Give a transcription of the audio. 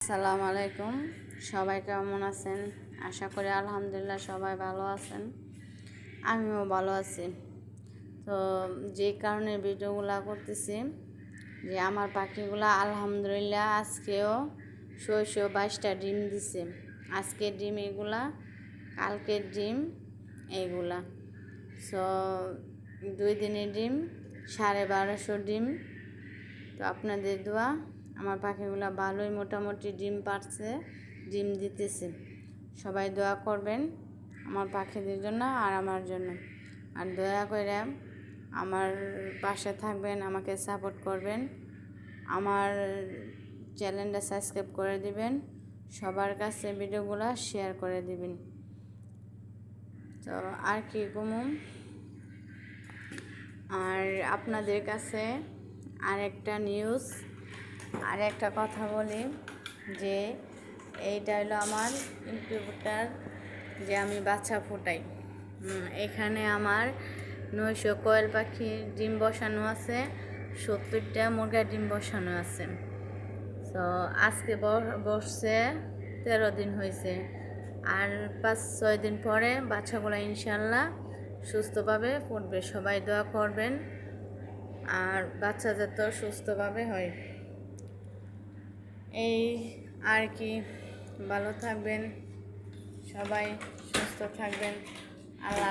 আসসালামু আলাইকুম। সবাই কেমন আছেন? আশা করি আলহামদুলিল্লাহ সবাই ভালো আছেন, আমিও ভালো আছি। তো যে কারণে ভিডিওগুলো করতেছি যে আমার পাখিগুলা আলহামদুলিল্লাহ আজকেও 22টা ডিম দিছে। আজকের ডিম এগুলা, কালকের ডিম এইগুলা। সো 2 দিনের ডিম 1250 ডিম। তো আপনাদের দোয়া আমার পাখিগুলো ভালোই মোটামুটি ডিম পারছে, ডিম দিতেছে। সবাই দোয়া করবেন আমার পাখিদের জন্য আর আমার জন্য। আর দয়া করে আমার পাশে থাকবেন, আমাকে সাপোর্ট করবেন, আমার চ্যানেলটা সাবস্ক্রাইব করে দিবেন, সবার কাছে ভিডিওগুলো শেয়ার করে দিবেন। তো আর কি কমুম, আর আপনাদের কাছে আরেকটা নিউজ, আর একটা কথা বলি যে এইটা হলো আমার ইনকিউবেটর, যে আমি বাচ্চা ফোটাই। এখানে আমার 900 কোয়েল পাখির ডিম বসানো আছে, 70টা মুরগার ডিম বসানো আছে। তো আজকে বসছে 13 দিন হয়েছে, আর 5-6 দিন পরে বাচ্চাগুলো ইনশাল্লাহ সুস্থভাবে ফুটবে। সবাই দোয়া করবেন আর বাচ্চা যাতে সুস্থভাবে হয়। এই আর কি, ভালো থাকবেন, সবাই সুস্থ থাকবেন। আল্লাহ।